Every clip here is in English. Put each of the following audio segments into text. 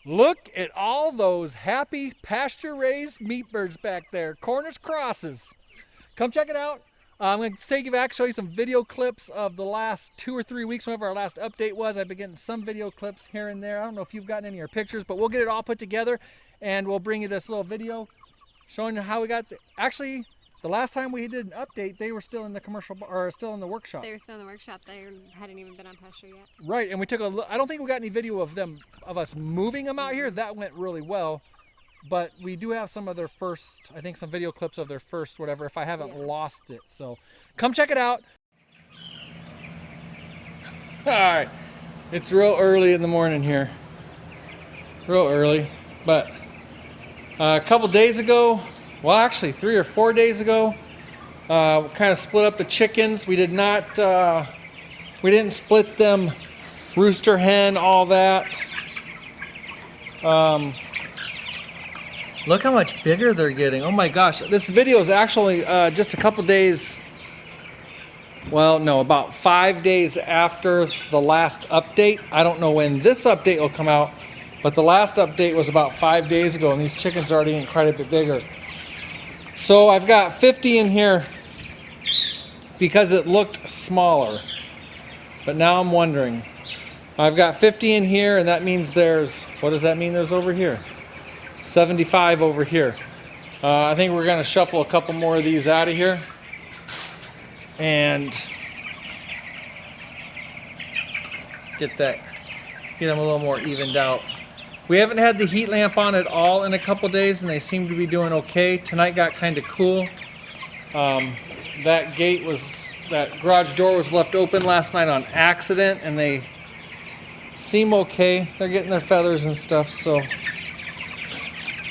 Look at all those happy pasture-raised meat birds back there, Cornish crosses. Come check it out. I'm going to take you back, show you some video clips of the last 2 or 3 weeks, whenever our last update was. I've been getting some video clips here and there. I don't know if you've gotten any of your pictures, but we'll get it all put together and we'll bring you this little video showing you how we got actually, the last time we did an update, they were still in the still in the workshop. They were still in the workshop. They hadn't even been on pasture yet. Right, and we took a look. I don't think we got any video of us moving them out here. That went really well. But we do have some of their first, I think some video clips of their first whatever, if I haven't lost it. So come check it out. All right, it's real early in the morning here. Real early, but a couple days ago, well actually 3 or 4 days ago, we kind of split up the chickens. We didn't split them rooster, hen, all that. Look how much bigger they're getting. Oh my gosh. This video is actually just a couple days, well, no, about 5 days after the last update. I don't know when this update will come out, but the last update was about 5 days ago, and these chickens are already getting quite a bit bigger. So I've got 50 in here because it looked smaller. But now I'm wondering. I've got 50 in here, and that means there's, what does that mean there's over here? 75 over here. I think we're going to shuffle a couple more of these out of here and get them a little more evened out. We haven't had the heat lamp on at all in a couple days, and they seem to be doing okay. Tonight got kind of cool. That garage door was left open last night on accident, and they seem okay. They're getting their feathers and stuff, so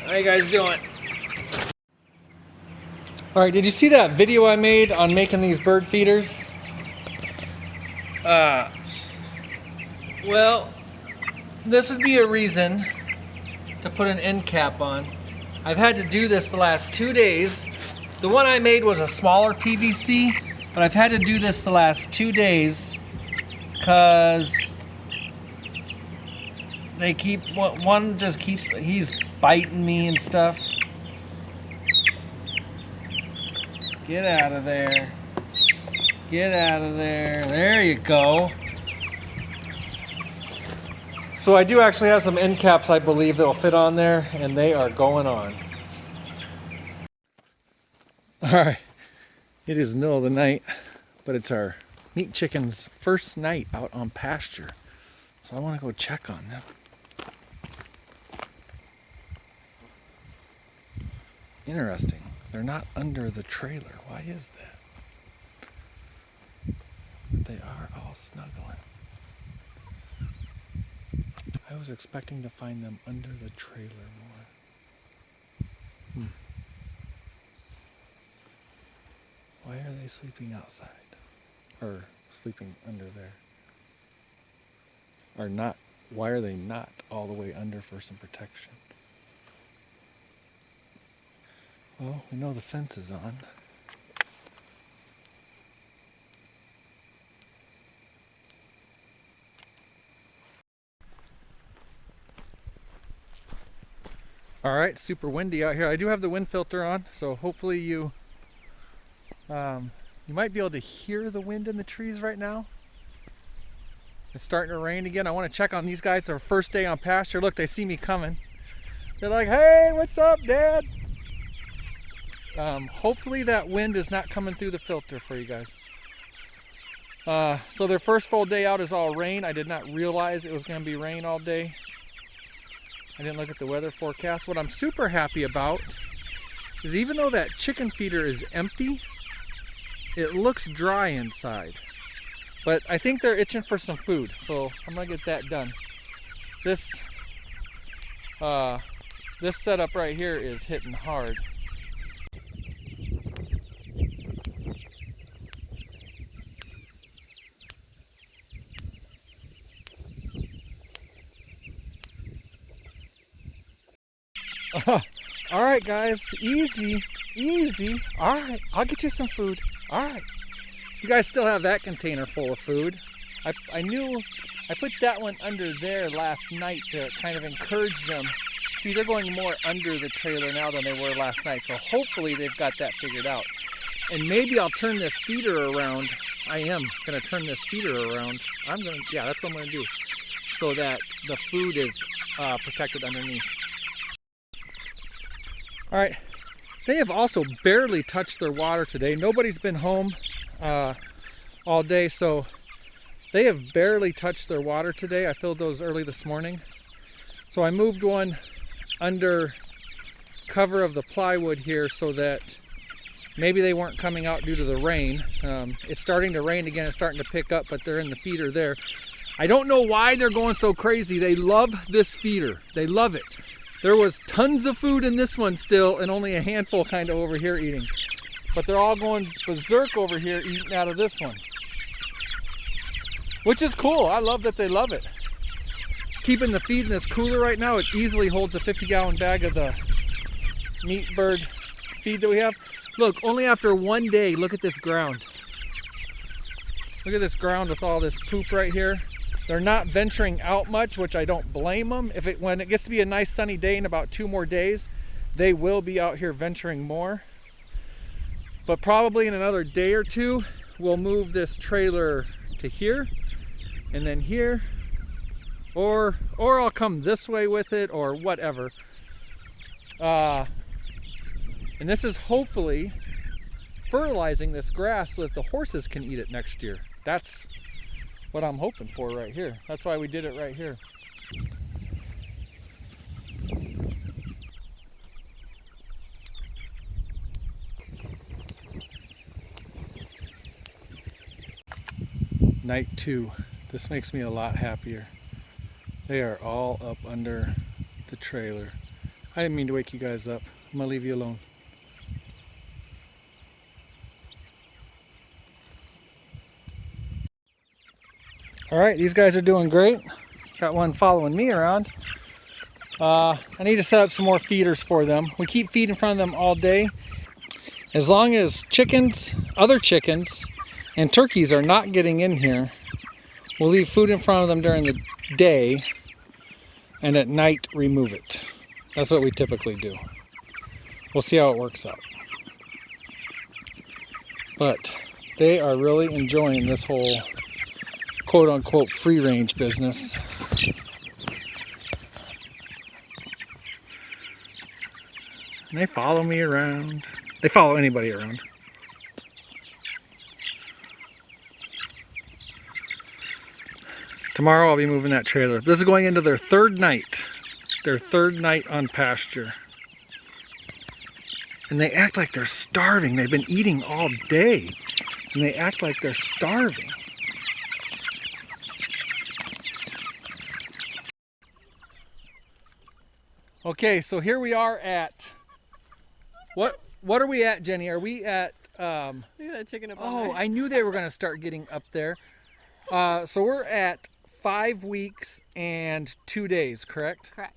how you guys doing? All right, did you see that video I made on making these bird feeders? Well, this would be a reason to put an end cap on. I've had to do this the last 2 days. The one I made was a smaller PVC, but I've had to do this the last 2 days because they keep, he's biting me and stuff. Get out of there. Get out of there. There you go. So I do actually have some end caps, I believe, that will fit on there, and they are going on. All right. It is the middle of the night, but it's our meat chickens' first night out on pasture. So I want to go check on them. Interesting. They're not under the trailer. Why is that? But they are all snuggling. I was expecting to find them under the trailer more. Why are they sleeping outside? Or sleeping under there? Or not? Why are they not all the way under for some protection? Well, we know the fence is on. All right, super windy out here. I do have the wind filter on, so hopefully you might be able to hear the wind in the trees right now. It's starting to rain again. I want to check on these guys. Their first day on pasture. Look, they see me coming. They're like, "Hey, what's up, Dad?" Hopefully that wind is not coming through the filter for you guys. So their first full day out is all rain. I did not realize it was going to be rain all day. I didn't look at the weather forecast. What I'm super happy about is even though that chicken feeder is empty, it looks dry inside. But I think they're itching for some food, so I'm going to get that done. This setup right here is hitting hard. All right, guys, easy. All right, I'll get you some food. All right. You guys still have that container full of food. I knew I put that one under there last night to kind of encourage them. See, they're going more under the trailer now than they were last night, so hopefully they've got that figured out. And maybe I'll turn this feeder around. I am going to turn this feeder around. Yeah, that's what I'm going to do, so that the food is protected underneath. All right, they have also barely touched their water today. Nobody's been home all day, so they have barely touched their water today. I filled those early this morning. So I moved one under cover of the plywood here so that maybe they weren't coming out due to the rain. It's starting to rain again. It's starting to pick up, but they're in the feeder there. I don't know why they're going so crazy. They love this feeder. They love it. There was tons of food in this one still and only a handful kind of over here eating. But they're all going berserk over here eating out of this one, which is cool. I love that they love it. Keeping the feed in this cooler right now, it easily holds a 50-gallon bag of the meat bird feed that we have. Look, only after one day, look at this ground. Look at this ground with all this poop right here. They're not venturing out much, which I don't blame them. When it gets to be a nice sunny day in about 2 more days, they will be out here venturing more. But probably in another day or two, we'll move this trailer to here and then here, or I'll come this way with it or whatever. And this is hopefully fertilizing this grass so that the horses can eat it next year. That's what I'm hoping for right here. That's why we did it right here. Night 2. This makes me a lot happier. They are all up under the trailer. I didn't mean to wake you guys up. I'm gonna leave you alone. All right, these guys are doing great. Got one following me around. I need to set up some more feeders for them. We keep feed in front of them all day. As long as chickens, other chickens, and turkeys are not getting in here, we'll leave food in front of them during the day, and at night remove it. That's what we typically do. We'll see how it works out. But they are really enjoying this whole quote-unquote free-range business. And they follow me around. They follow anybody around. Tomorrow I'll be moving that trailer. This is going into their third night. Their third night on pasture. And they act like they're starving. They've been eating all day. And they act like they're starving. Okay, so here we are at... What are we at, Jenny? Are we at... Look at that chicken up Oh, there. I knew they were going to start getting up there. So we're at 5 weeks and 2 days, correct? Correct.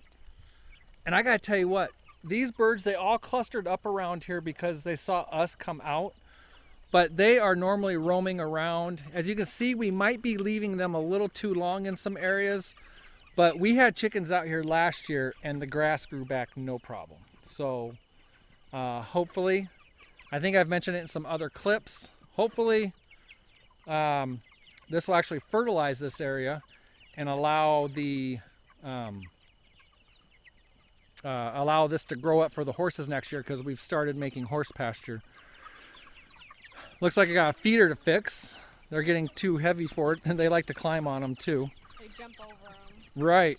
And I gotta tell you what, these birds, they all clustered up around here because they saw us come out, but they are normally roaming around. As you can see, we might be leaving them a little too long in some areas, but we had chickens out here last year and the grass grew back no problem. So hopefully, I think I've mentioned it in some other clips, hopefully this will actually fertilize this area and allow this to grow up for the horses next year, because we've started making horse pasture. Looks like I got a feeder to fix. They're getting too heavy for it, and they like to climb on them too. They jump over them. Right.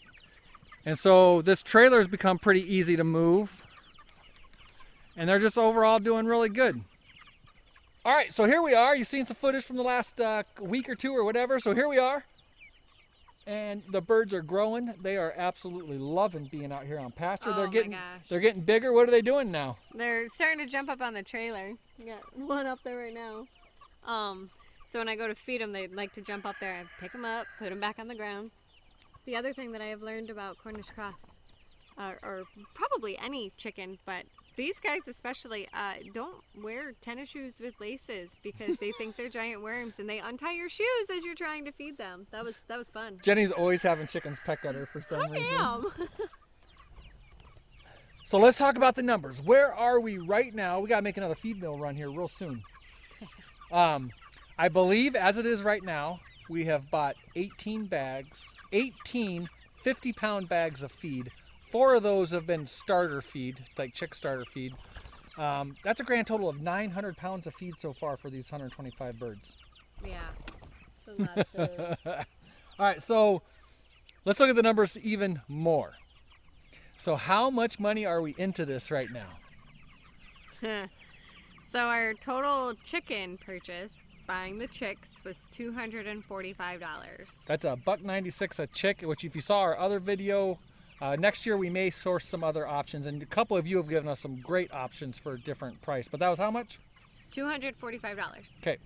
And so this trailer's become pretty easy to move, and they're just overall doing really good. All right, so here we are. You've seen some footage from the last week or two or whatever. So here we are. And the birds are growing. They are absolutely loving being out here on pasture. Oh They're getting my gosh. they're getting bigger. What are they doing now? They're starting to jump up on the trailer. We got one up there right now. So when I go to feed them, they like to jump up there. I pick them up, put them back on the ground. The other thing that I have learned about Cornish cross, or probably any chicken, but These guys especially don't wear tennis shoes with laces because they think they're giant worms, and they untie your shoes as you're trying to feed them. That was fun. Jenny's always having chickens peck at her for some reason. I am. So let's talk about the numbers. Where are we right now? We got to make another feed mill run here real soon. I believe as it is right now, we have bought 18 50-pound bags of feed. 4 of those have been starter feed, like chick starter feed. That's a grand total of 900 pounds of feed so far for these 125 birds. Yeah, it's a lot of food. All right, so let's look at the numbers even more. So how much money are we into this right now? So our total chicken purchase, buying the chicks, was $245. That's $1.96 a chick, which if you saw our other video, next year we may source some other options, and a couple of you have given us some great options for a different price. But that was how much? $245. Okay.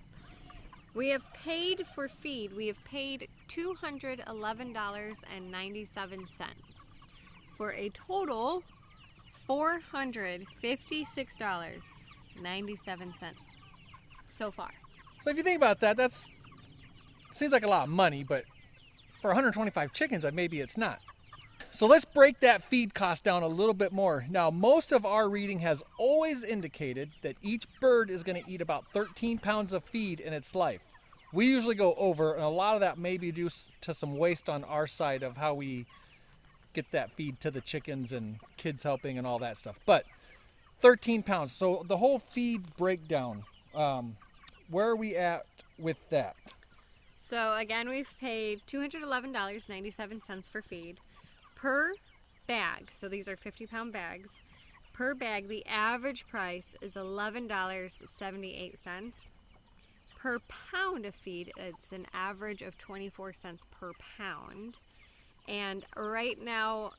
We have paid for feed. We have paid $211.97 for a total $456.97 so far. So if you think about that, that's seems like a lot of money, but for 125 chickens, maybe it's not. So let's break that feed cost down a little bit more. Now, most of our reading has always indicated that each bird is going to eat about 13 pounds of feed in its life. We usually go over, and a lot of that may be due to some waste on our side of how we get that feed to the chickens and kids helping and all that stuff. But 13 pounds. So the whole feed breakdown, where are we at with that? So again, we've paid $211.97 for feed per bag. So these are 50-pound bags. Per bag, the average price is $11.78. Per pound of feed, it's an average of 24 cents per pound. And right now,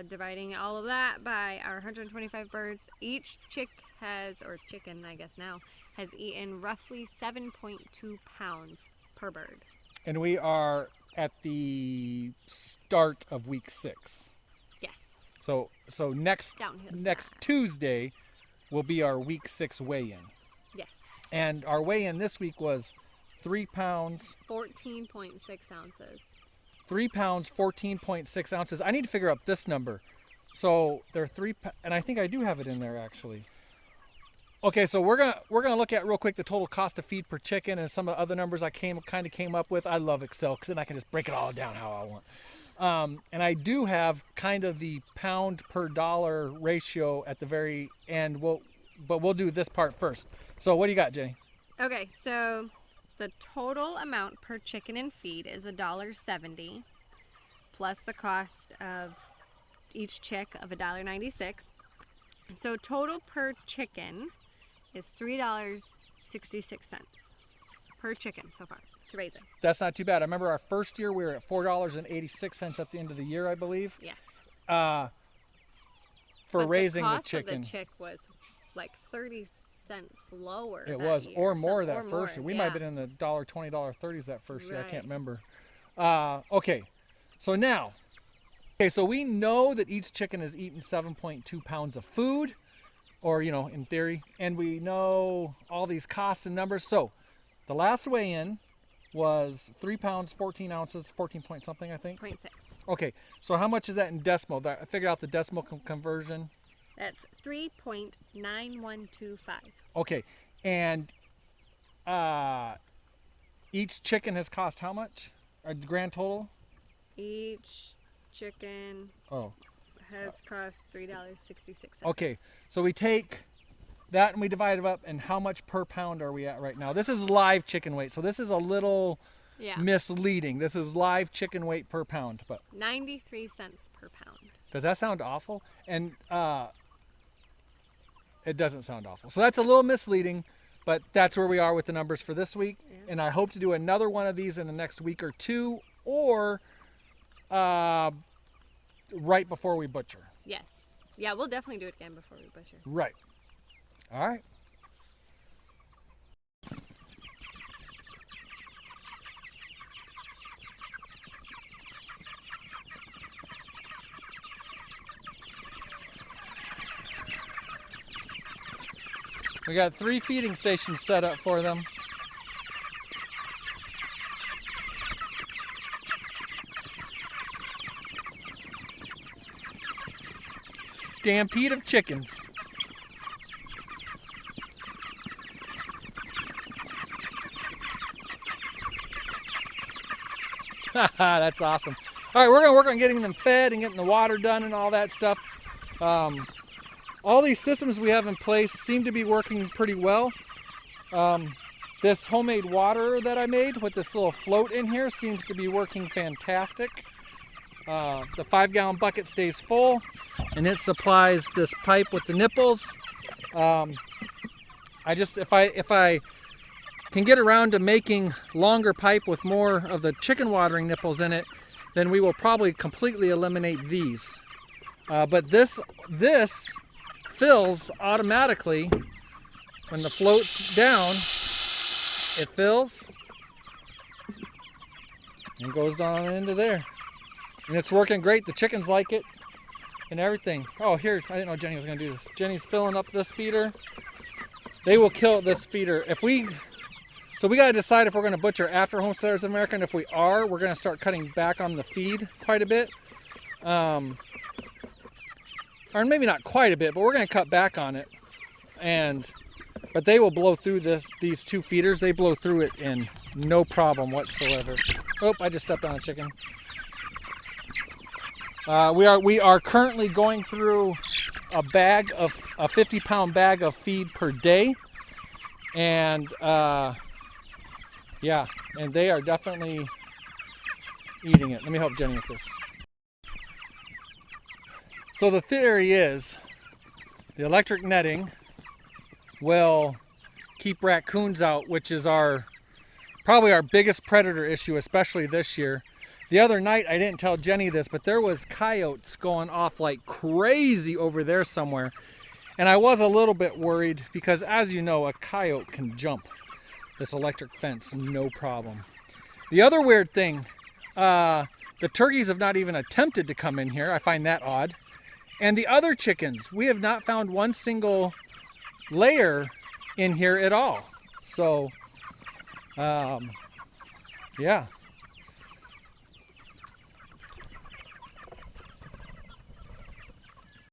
dividing all of that by our 125 birds, each chick has, or chicken I guess now, has eaten roughly 7.2 pounds per bird. And we are at the start of week 6. Yes. So next Tuesday will be our week 6 weigh-in. Yes. And our weigh-in this week was 3 pounds. 14.6 ounces. 3 pounds, 14.6 ounces. I need to figure out this number. So they're 3, and I think I do have it in there actually. Okay, so we're gonna look at real quick the total cost of feed per chicken and some of the other numbers I came up with. I love Excel because then I can just break it all down how I want. And I do have kind of the pound per dollar ratio at the very end. But we'll do this part first. So what do you got, Jay? Okay, so the total amount per chicken and feed is $1.70 plus the cost of each chick of $1.96. So total per chicken is $3.66 per chicken so far to raise it. That's not too bad. I remember our first year we were at $4.86 at the end of the year, I believe. Yes. For raising the chicken. The cost of the chick was like 30 cents lower. It that was, year, or more so, that or first year. more, We yeah. might have been in the $1.20, $1.30s that first year. I Right. can't remember. Okay, so now, so we know that each chicken has eaten 7.2 pounds of food, or, in theory, and we know all these costs and numbers. So the last weigh-in was 3 pounds, 14 ounces, 14 point something, I think. 0.6. Okay, so how much is that in decimal? I figured out the decimal conversion. That's 3.9125. Okay, and each chicken has cost how much? A grand total? Each chicken has cost $3.66. Okay, so we take that and we divide it up, and how much per pound are we at right now? This is live chicken weight, so this is a little misleading. This is live chicken weight per pound, but 93 cents per pound. does that sound awful? And it doesn't sound awful. So that's a little misleading, but that's where we are with the numbers for this week. Yeah. And I hope to do another one of these in the next week or two, or right before we butcher. Yes. Yeah, we'll definitely do it again before we butcher. Right. All right. We got 3 feeding stations set up for them. Stampede of chickens. That's awesome. All right, we're gonna work on getting them fed and getting the water done and all that stuff. All these systems we have in place seem to be working pretty well. This homemade water that I made with this little float in here seems to be working fantastic. The 5-gallon bucket stays full and it supplies this pipe with the nipples. If I can get around to making longer pipe with more of the chicken watering nipples in it, then we will probably completely eliminate these. But this fills automatically when the float's down. It fills and goes down into there. And it's working great. The chickens like it and everything. Oh, here, I didn't know Jenny was gonna do this. Jenny's filling up this feeder. They will kill this feeder. So we gotta decide if we're gonna butcher after Homesteaders of America, and if we are, we're gonna start cutting back on the feed quite a bit. Or maybe not quite a bit, but we're gonna cut back on it. But they will blow through these 2 feeders. They blow through it in no problem whatsoever. Oh, I just stepped on a chicken. We are currently going through a 50-pound bag of feed per day, and yeah, and they are definitely eating it. Let me help Jenny with this. So the theory is the electric netting will keep raccoons out, which is probably our biggest predator issue, especially this year. The other night, I didn't tell Jenny this, but there was coyotes going off like crazy over there somewhere. And I was a little bit worried because, as you know, a coyote can jump this electric fence, no problem. The other weird thing, the turkeys have not even attempted to come in here. I find that odd. And the other chickens, we have not found one single layer in here at all. So, yeah.